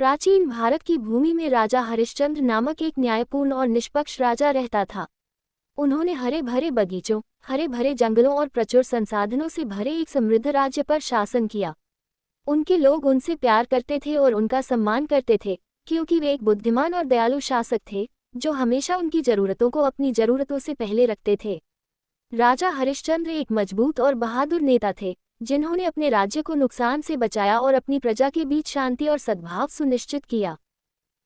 प्राचीन भारत की भूमि में राजा हरिश्चंद्र नामक एक न्यायपूर्ण और निष्पक्ष राजा रहता था। उन्होंने हरे भरे बगीचों, हरे भरे जंगलों और प्रचुर संसाधनों से भरे एक समृद्ध राज्य पर शासन किया। उनके लोग उनसे प्यार करते थे और उनका सम्मान करते थे, क्योंकि वे एक बुद्धिमान और दयालु शासक थे, जो हमेशा उनकी जरूरतों को अपनी जरूरतों से पहले रखते थे। राजा हरिश्चंद्र एक मजबूत और बहादुर नेता थे, जिन्होंने अपने राज्य को नुकसान से बचाया और अपनी प्रजा के बीच शांति और सद्भाव सुनिश्चित किया।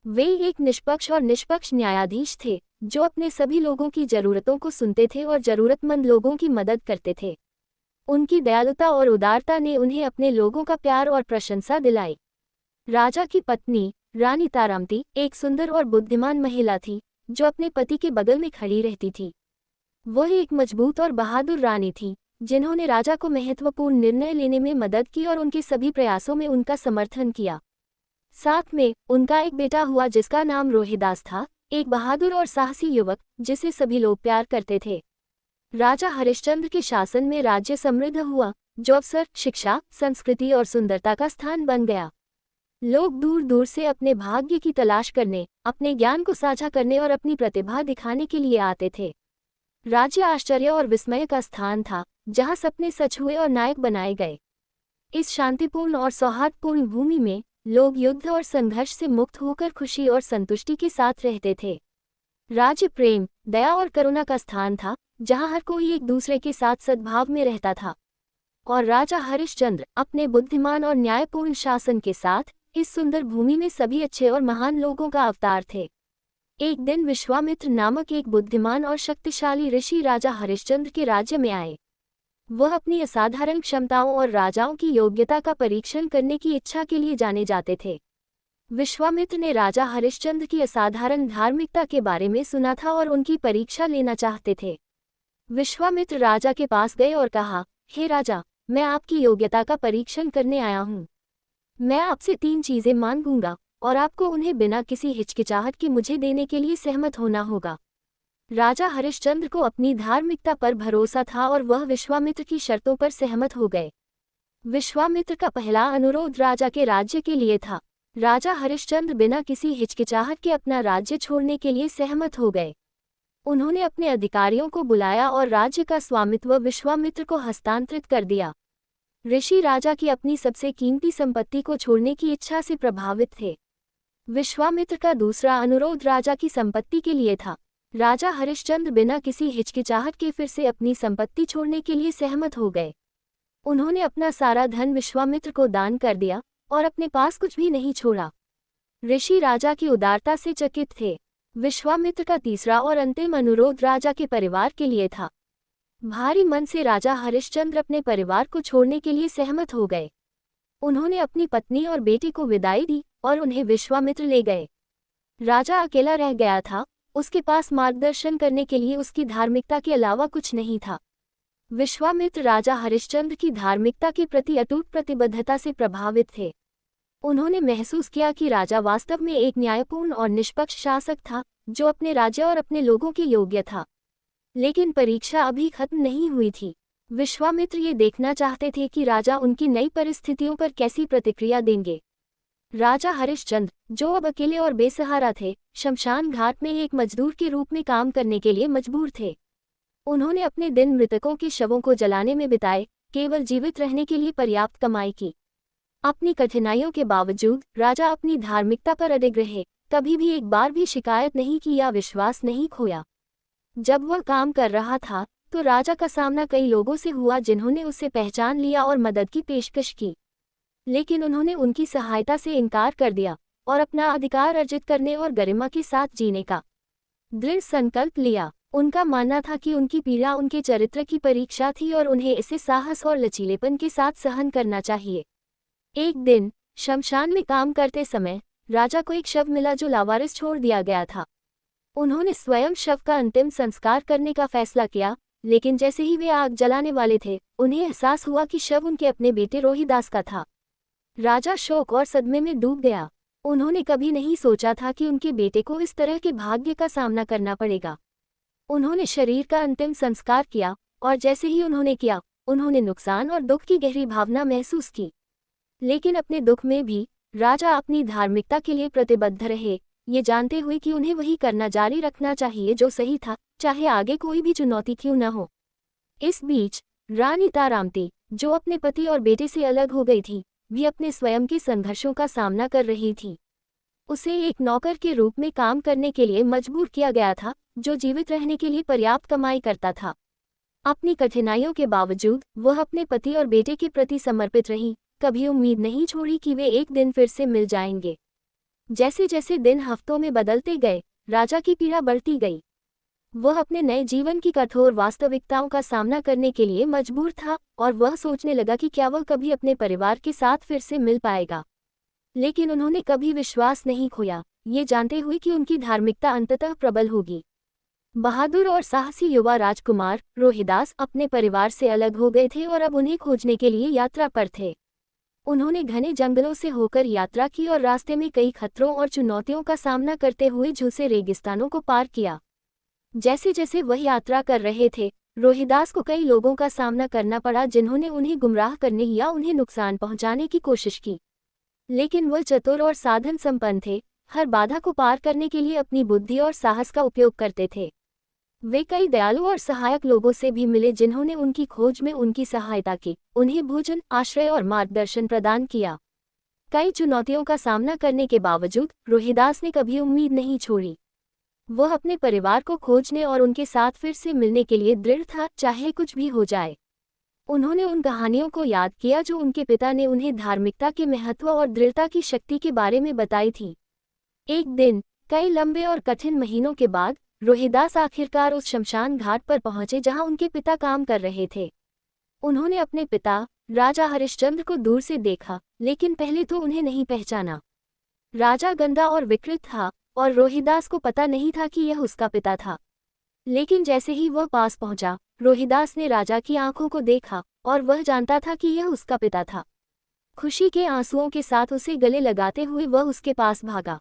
वे एक निष्पक्ष न्यायाधीश थे, जो अपने सभी लोगों की जरूरतों को सुनते थे और जरूरतमंद लोगों की मदद करते थे। उनकी दयालुता और उदारता ने उन्हें अपने लोगों का प्यार और प्रशंसा दिलाई। राजा की पत्नी रानी तारामती एक सुंदर और बुद्धिमान महिला थी, जो अपने पति के बगल में खड़ी रहती थी। वह एक मजबूत और बहादुर रानी थी, जिन्होंने राजा को महत्वपूर्ण निर्णय लेने में मदद की और उनके सभी प्रयासों में उनका समर्थन किया। साथ में उनका एक बेटा हुआ जिसका नाम रोहिदास था, एक बहादुर और साहसी युवक जिसे सभी लोग प्यार करते थे। राजा हरिश्चंद्र के शासन में राज्य समृद्ध हुआ, जो अवसर, शिक्षा, संस्कृति और सुंदरता का स्थान बन गया। लोग दूर दूर से अपने भाग्य की तलाश करने, अपने ज्ञान को साझा करने और अपनी प्रतिभा दिखाने के लिए आते थे। राज्य आश्चर्य और विस्मय का स्थान था, जहां सपने सच हुए और नायक बनाए गए। इस शांतिपूर्ण और सौहार्दपूर्ण भूमि में लोग युद्ध और संघर्ष से मुक्त होकर खुशी और संतुष्टि के साथ रहते थे। राज्य प्रेम, दया और करुणा का स्थान था, जहां हर कोई एक दूसरे के साथ सद्भाव में रहता था। और राजा हरिश्चंद्र अपने बुद्धिमान और न्यायपूर्ण शासन के साथ इस सुंदर भूमि में सभी अच्छे और महान लोगों का अवतार थे। एक दिन विश्वामित्र नामक एक बुद्धिमान और शक्तिशाली ऋषि राजा हरिश्चंद्र के राज्य में आए। वह अपनी असाधारण क्षमताओं और राजाओं की योग्यता का परीक्षण करने की इच्छा के लिए जाने जाते थे। विश्वामित्र ने राजा हरिश्चंद्र की असाधारण धार्मिकता के बारे में सुना था और उनकी परीक्षा लेना चाहते थे। विश्वामित्र राजा के पास गए और कहा, हे राजा, मैं आपकी योग्यता का परीक्षण करने आया हूँ। मैं आपसे 3 चीजें मांगूंगा और आपको उन्हें बिना किसी हिचकिचाहट के मुझे देने के लिए सहमत होना होगा। राजा हरिश्चंद्र को अपनी धार्मिकता पर भरोसा था और वह विश्वामित्र की शर्तों पर सहमत हो गए। विश्वामित्र का पहला अनुरोध राजा के राज्य के लिए था। राजा हरिश्चंद्र बिना किसी हिचकिचाहट के अपना राज्य छोड़ने के लिए सहमत हो गए। उन्होंने अपने अधिकारियों को बुलाया और राज्य का स्वामित्व विश्वामित्र को हस्तांतरित कर दिया। ऋषि राजा की अपनी सबसे कीमती संपत्ति को छोड़ने की इच्छा से प्रभावित थे। विश्वामित्र का दूसरा अनुरोध राजा की संपत्ति के लिए था। राजा हरिश्चंद्र बिना किसी हिचकिचाहट के फिर से अपनी संपत्ति छोड़ने के लिए सहमत हो गए। उन्होंने अपना सारा धन विश्वामित्र को दान कर दिया और अपने पास कुछ भी नहीं छोड़ा। ऋषि राजा की उदारता से चकित थे। विश्वामित्र का तीसरा और अंतिम अनुरोध राजा के परिवार के लिए था। भारी मन से राजा हरिश्चंद्र अपने परिवार को छोड़ने के लिए सहमत हो गए। उन्होंने अपनी पत्नी और बेटी को विदाई दी और उन्हें विश्वामित्र ले गए। राजा अकेला रह गया था, उसके पास मार्गदर्शन करने के लिए उसकी धार्मिकता के अलावा कुछ नहीं था। विश्वामित्र राजा हरिश्चंद्र की धार्मिकता के प्रति अटूट प्रतिबद्धता से प्रभावित थे। उन्होंने महसूस किया कि राजा वास्तव में एक न्यायपूर्ण और निष्पक्ष शासक था, जो अपने राज्य और अपने लोगों के योग्य था। लेकिन परीक्षा अभी खत्म नहीं हुई थी। विश्वामित्र ये देखना चाहते थे कि राजा उनकी नई परिस्थितियों पर कैसी प्रतिक्रिया देंगे। राजा हरिश्चंद्र, जो अब अकेले और बेसहारा थे, शमशान घाट में एक मजदूर के रूप में काम करने के लिए मजबूर थे। उन्होंने अपने दिन मृतकों के शवों को जलाने में बिताए, केवल जीवित रहने के लिए पर्याप्त कमाई की। अपनी कठिनाइयों के बावजूद राजा अपनी धार्मिकता पर अडिग रहे, कभी भी एक बार भी शिकायत नहीं की या विश्वास नहीं खोया। जब वह काम कर रहा था, तो राजा का सामना कई लोगों से हुआ जिन्होंने उसे पहचान लिया और मदद की पेशकश की। लेकिन उन्होंने उनकी सहायता से इनकार कर दिया और अपना अधिकार अर्जित करने और गरिमा के साथ जीने का दृढ़ संकल्प लिया। उनका मानना था कि उनकी पीड़ा उनके चरित्र की परीक्षा थी और उन्हें इसे साहस और लचीलेपन के साथ सहन करना चाहिए। एक दिन शमशान में काम करते समय राजा को एक शव मिला जो लावारिस छोड़ दिया गया था। उन्होंने स्वयं शव का अंतिम संस्कार करने का फैसला किया, लेकिन जैसे ही वे आग जलाने वाले थे, उन्हें एहसास हुआ कि शव उनके अपने बेटे रोहिदास का था। राजा शोक और सदमे में डूब गया। उन्होंने कभी नहीं सोचा था कि उनके बेटे को इस तरह के भाग्य का सामना करना पड़ेगा। उन्होंने शरीर का अंतिम संस्कार किया और जैसे ही उन्होंने किया, उन्होंने नुकसान और दुख की गहरी भावना महसूस की। लेकिन अपने दुख में भी राजा अपनी धार्मिकता के लिए प्रतिबद्ध रहे, ये जानते हुए कि उन्हें वही करना जारी रखना चाहिए जो सही था, चाहे आगे कोई भी चुनौती क्यों न हो। इस बीच रानी तारामती, जो अपने पति और बेटे से अलग हो गई थी, भी अपने स्वयं के संघर्षों का सामना कर रही थी। उसे एक नौकर के रूप में काम करने के लिए मजबूर किया गया था, जो जीवित रहने के लिए पर्याप्त कमाई करता था। अपनी कठिनाइयों के बावजूद वह अपने पति और बेटे के प्रति समर्पित रही, कभी उम्मीद नहीं छोड़ी कि वे एक दिन फिर से मिल जाएंगे। जैसे जैसे दिन हफ्तों में बदलते गए, राजा की पीड़ा बढ़ती गई। वह अपने नए जीवन की कठोर वास्तविकताओं का सामना करने के लिए मजबूर था और वह सोचने लगा कि क्या वह कभी अपने परिवार के साथ फिर से मिल पाएगा। लेकिन उन्होंने कभी विश्वास नहीं खोया, ये जानते हुए कि उनकी धार्मिकता अंततः प्रबल होगी। बहादुर और साहसी युवा राजकुमार रोहिदास अपने परिवार से अलग हो गए थे और अब उन्हें खोजने के लिए यात्रा पर थे। उन्होंने घने जंगलों से होकर यात्रा की और रास्ते में कई खतरों और चुनौतियों का सामना करते हुए झुलसे रेगिस्तानों को पार किया। जैसे जैसे वह यात्रा कर रहे थे, रोहिदास को कई लोगों का सामना करना पड़ा जिन्होंने उन्हें गुमराह करने या उन्हें नुकसान पहुंचाने की कोशिश की। लेकिन वह चतुर और साधन संपन्न थे, हर बाधा को पार करने के लिए अपनी बुद्धि और साहस का उपयोग करते थे। वे कई दयालु और सहायक लोगों से भी मिले जिन्होंने उनकी खोज में उनकी सहायता की, उन्हें भोजन, आश्रय और मार्गदर्शन प्रदान किया। कई चुनौतियों का सामना करने के बावजूद रोहिदास ने कभी उम्मीद नहीं छोड़ी। वह अपने परिवार को खोजने और उनके साथ फिर से मिलने के लिए दृढ़ था, चाहे कुछ भी हो जाए। उन्होंने उन कहानियों को याद किया जो उनके पिता ने उन्हें धार्मिकता के महत्व और दृढ़ता की शक्ति के बारे में बताई थी। एक दिन, कई लंबे और कठिन महीनों के बाद, रोहिदास आखिरकार उस शमशान घाट पर पहुंचे जहां उनके पिता काम कर रहे थे। उन्होंने अपने पिता, राजा हरिश्चंद्र को दूर से देखा, लेकिन पहले तो उन्हें नहीं पहचाना। राजा गंदा और विकृत था और रोहिदास को पता नहीं था कि यह उसका पिता था। लेकिन जैसे ही वह पास पहुंचा, रोहिदास ने राजा की आंखों को देखा और वह जानता था कि यह उसका पिता था। खुशी के आंसुओं के साथ उसे गले लगाते हुए वह उसके पास भागा।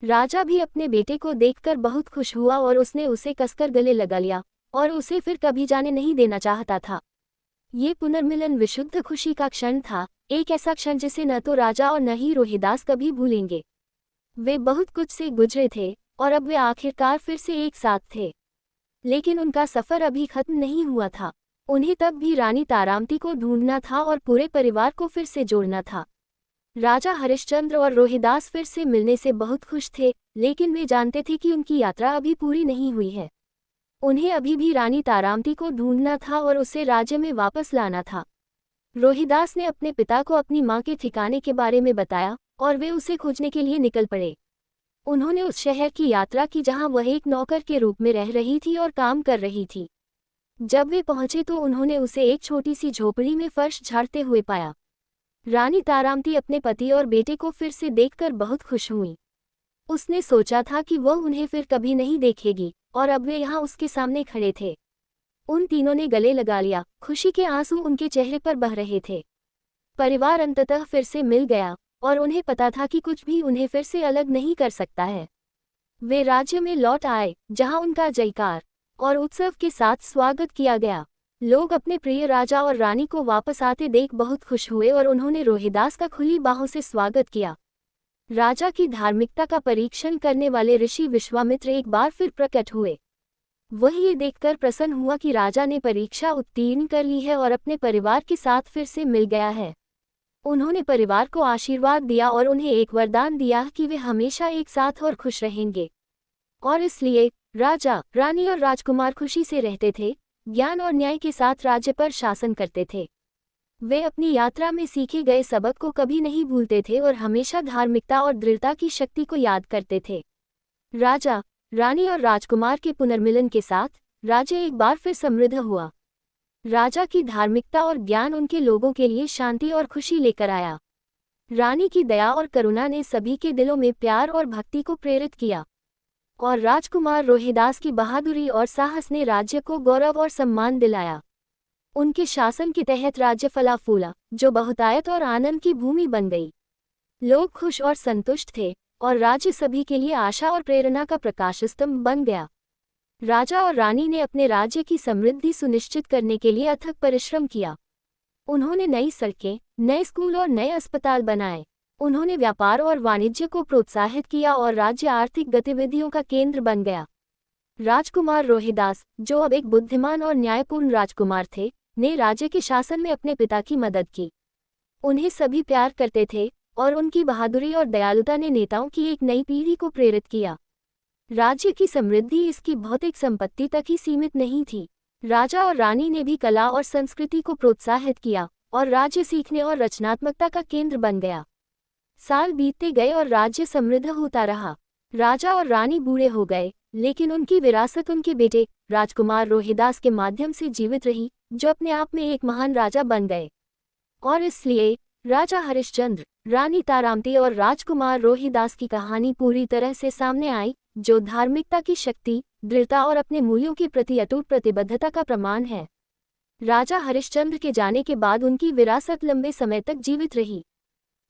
राजा भी अपने बेटे को देखकर बहुत खुश हुआ और उसने उसे कसकर गले लगा लिया और उसे फिर कभी जाने नहीं देना चाहता था। ये पुनर्मिलन विशुद्ध खुशी का क्षण था, एक ऐसा क्षण जिसे न तो राजा और न ही रोहिदास कभी भूलेंगे। वे बहुत कुछ से गुजरे थे और अब वे आखिरकार फिर से एक साथ थे। लेकिन उनका सफर अभी खत्म नहीं हुआ था। उन्हें तब भी रानी तारामती को ढूंढना था और पूरे परिवार को फिर से जोड़ना था। राजा हरिश्चंद्र और रोहिदास फिर से मिलने से बहुत खुश थे, लेकिन वे जानते थे कि उनकी यात्रा अभी पूरी नहीं हुई है। उन्हें अभी भी रानी तारामती को ढूंढना था और उसे राज्य में वापस लाना था। रोहिदास ने अपने पिता को अपनी मां के ठिकाने के बारे में बताया और वे उसे खोजने के लिए निकल पड़े। उन्होंने उस शहर की यात्रा की जहां वह एक नौकर के रूप में रह रही थी और काम कर रही थी। जब वे पहुंचे तो उन्होंने उसे एक छोटी सी झोपड़ी में फर्श झाड़ते हुए पाया। रानी तारामती अपने पति और बेटे को फिर से देखकर बहुत खुश हुई। उसने सोचा था कि वह उन्हें फिर कभी नहीं देखेगी और अब वे यहाँ उसके सामने खड़े थे। उन तीनों ने गले लगा लिया, खुशी के आंसू उनके चेहरे पर बह रहे थे। परिवार अंततः फिर से मिल गया और उन्हें पता था कि कुछ भी उन्हें फिर से अलग नहीं कर सकता है। वे राज्य में लौट आए जहां उनका जयकार और उत्सव के साथ स्वागत किया गया। लोग अपने प्रिय राजा और रानी को वापस आते देख बहुत खुश हुए और उन्होंने रोहिदास का खुली बाहों से स्वागत किया। राजा की धार्मिकता का परीक्षण करने वाले ऋषि विश्वामित्र एक बार फिर प्रकट हुए। वह ये देखकर प्रसन्न हुआ कि राजा ने परीक्षा उत्तीर्ण कर ली है और अपने परिवार के साथ फिर से मिल गया है। उन्होंने परिवार को आशीर्वाद दिया और उन्हें एक वरदान दिया कि वे हमेशा एक साथ और खुश रहेंगे। और इसलिए राजा, रानी और राजकुमार खुशी से रहते थे, ज्ञान और न्याय के साथ राज्य पर शासन करते थे। वे अपनी यात्रा में सीखे गए सबक को कभी नहीं भूलते थे और हमेशा धार्मिकता और दृढ़ता की शक्ति को याद करते थे। राजा, रानी और राजकुमार के पुनर्मिलन के साथ राज्य एक बार फिर समृद्ध हुआ। राजा की धार्मिकता और ज्ञान उनके लोगों के लिए शांति और खुशी लेकर आया। रानी की दया और करुणा ने सभी के दिलों में प्यार और भक्ति को प्रेरित किया और राजकुमार रोहिदास की बहादुरी और साहस ने राज्य को गौरव और सम्मान दिलाया। उनके शासन के तहत राज्य फला फूला, जो बहुतायत और आनंद की भूमि बन गई। लोग खुश और संतुष्ट थे और राज्य सभी के लिए आशा और प्रेरणा का प्रकाश स्तंभ बन गया। राजा और रानी ने अपने राज्य की समृद्धि सुनिश्चित करने के लिए अथक परिश्रम किया। उन्होंने नई सड़कें, नए स्कूल और नए अस्पताल बनाए। उन्होंने व्यापार और वाणिज्य को प्रोत्साहित किया और राज्य आर्थिक गतिविधियों का केंद्र बन गया। राजकुमार रोहिदास, जो अब एक बुद्धिमान और न्यायपूर्ण राजकुमार थे, ने राज्य के शासन में अपने पिता की मदद की। उन्हें सभी प्यार करते थे और उनकी बहादुरी और दयालुता ने नेताओं की एक नई पीढ़ी को प्रेरित किया। राज्य की समृद्धि इसकी भौतिक संपत्ति तक ही सीमित नहीं थी। राजा और रानी ने भी कला और संस्कृति को प्रोत्साहित किया और राज्य सीखने और रचनात्मकता का केंद्र बन गया। साल बीतते गए और राज्य समृद्ध होता रहा। राजा और रानी बूढ़े हो गए, लेकिन उनकी विरासत उनके बेटे राजकुमार रोहिदास के माध्यम से जीवित रही, जो अपने आप में एक महान राजा बन गए। और इसलिए राजा हरिश्चंद्र, रानी तारामती और राजकुमार रोहिदास की कहानी पूरी तरह से सामने आई, जो धार्मिकता की शक्ति, दृढ़ता और अपने मूल्यों के प्रति अटूट प्रतिबद्धता का प्रमाण है। राजा हरिश्चंद्र के जाने के बाद उनकी विरासत लंबे समय तक जीवित रही।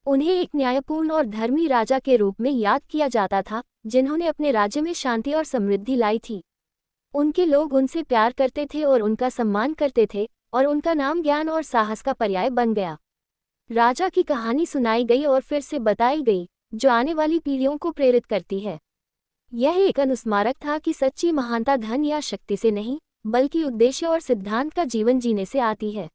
उन्हें एक न्यायपूर्ण और धर्मी राजा के रूप में याद किया जाता था, जिन्होंने अपने राज्य में शांति और समृद्धि लाई थी। उनके लोग उनसे प्यार करते थे और उनका सम्मान करते थे, और उनका नाम ज्ञान और साहस का पर्याय बन गया। राजा की कहानी सुनाई गई और फिर से बताई गई, जो आने वाली पीढ़ियों को प्रेरित करती है। यह एक अनुस्मारक था कि सच्ची महानता धन या शक्ति से नहीं, बल्कि उद्देश्य और सिद्धांत का जीवन जीने से आती है।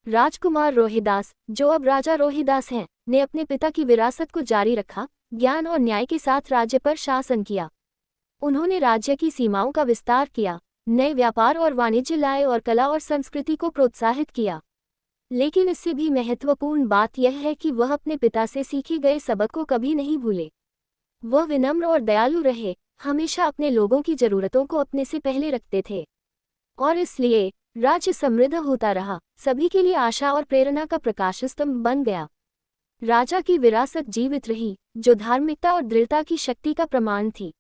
राजकुमार रोहिदास, जो अब राजा रोहिदास हैं, ने अपने पिता की विरासत को जारी रखा, ज्ञान और न्याय के साथ राज्य पर शासन किया। उन्होंने राज्य की सीमाओं का विस्तार किया, नए व्यापार और वाणिज्य लाए और कला और संस्कृति को प्रोत्साहित किया। लेकिन इससे भी महत्वपूर्ण बात यह है कि वह अपने पिता से सीखे गए सबक को कभी नहीं भूले। वह विनम्र और दयालु रहे, हमेशा अपने लोगों की जरूरतों को अपने से पहले रखते थे। और इसलिए राज्य समृद्ध होता रहा, सभी के लिए आशा और प्रेरणा का प्रकाश स्तंभ बन गया। राजा की विरासत जीवित रही, जो धार्मिकता और दृढ़ता की शक्ति का प्रमाण थी।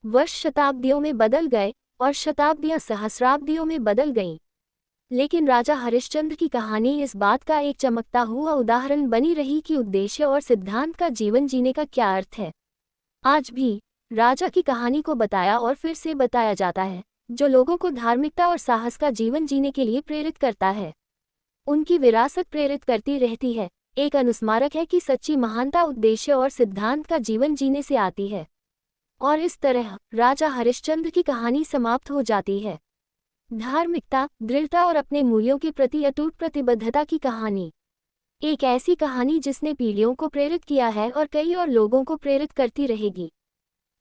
वर्ष शताब्दियों में बदल गए और शताब्दियां सहस्राब्दियों में बदल गईं, लेकिन राजा हरिश्चंद्र की कहानी इस बात का एक चमकता हुआ उदाहरण बनी रही कि उद्देश्य और सिद्धांत का जीवन जीने का क्या अर्थ है। आज भी राजा की कहानी को बताया और फिर से बताया जाता है, जो लोगों को धार्मिकता और साहस का जीवन जीने के लिए प्रेरित करता है। उनकी विरासत प्रेरित करती रहती है, एक अनुस्मारक है कि सच्ची महानता उद्देश्य और सिद्धांत का जीवन जीने से आती है। और इस तरह राजा हरिश्चंद्र की कहानी समाप्त हो जाती है। धार्मिकता, दृढ़ता और अपने मूल्यों के प्रति अटूट प्रतिबद्धता की कहानी, एक ऐसी कहानी जिसने पीढ़ियों को प्रेरित किया है और कई और लोगों को प्रेरित करती रहेगी।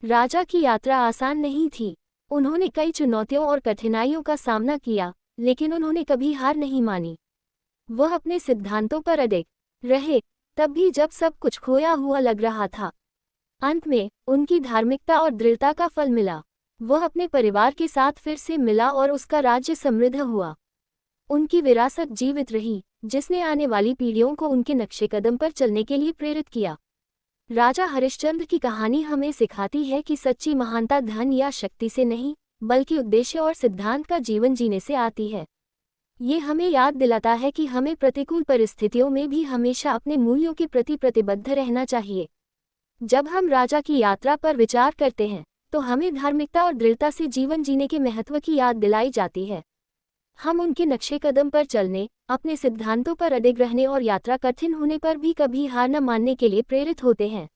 राजा की यात्रा आसान नहीं थी। उन्होंने कई चुनौतियों और कठिनाइयों का सामना किया, लेकिन उन्होंने कभी हार नहीं मानी। वह अपने सिद्धांतों पर अडिग रहे, तब भी जब सब कुछ खोया हुआ लग रहा था। अंत में उनकी धार्मिकता और दृढ़ता का फल मिला। वह अपने परिवार के साथ फिर से मिला और उसका राज्य समृद्ध हुआ। उनकी विरासत जीवित रही, जिसने आने वाली पीढ़ियों को उनके नक्शे कदम पर चलने के लिए प्रेरित किया। राजा हरिश्चंद्र की कहानी हमें सिखाती है कि सच्ची महानता धन या शक्ति से नहीं, बल्कि उद्देश्य और सिद्धांत का जीवन जीने से आती है। ये हमें याद दिलाता है कि हमें प्रतिकूल परिस्थितियों में भी हमेशा अपने मूल्यों के प्रति प्रतिबद्ध रहना चाहिए। जब हम राजा की यात्रा पर विचार करते हैं, तो हमें धार्मिकता और दृढ़ता से जीवन जीने के महत्व की याद दिलाई जाती है। हम उनके नक्शे कदम पर चलने, अपने सिद्धांतों पर अडिग रहने और यात्रा कठिन होने पर भी कभी हार न मानने के लिए प्रेरित होते हैं।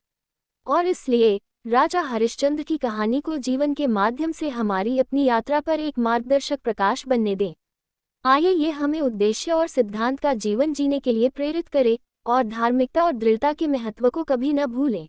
और इसलिए राजा हरिश्चंद्र की कहानी को जीवन के माध्यम से हमारी अपनी यात्रा पर एक मार्गदर्शक प्रकाश बनने दें। आइए ये हमें उद्देश्य और सिद्धांत का जीवन जीने के लिए प्रेरित करे और धार्मिकता और दृढ़ता के महत्व को कभी न भूलें।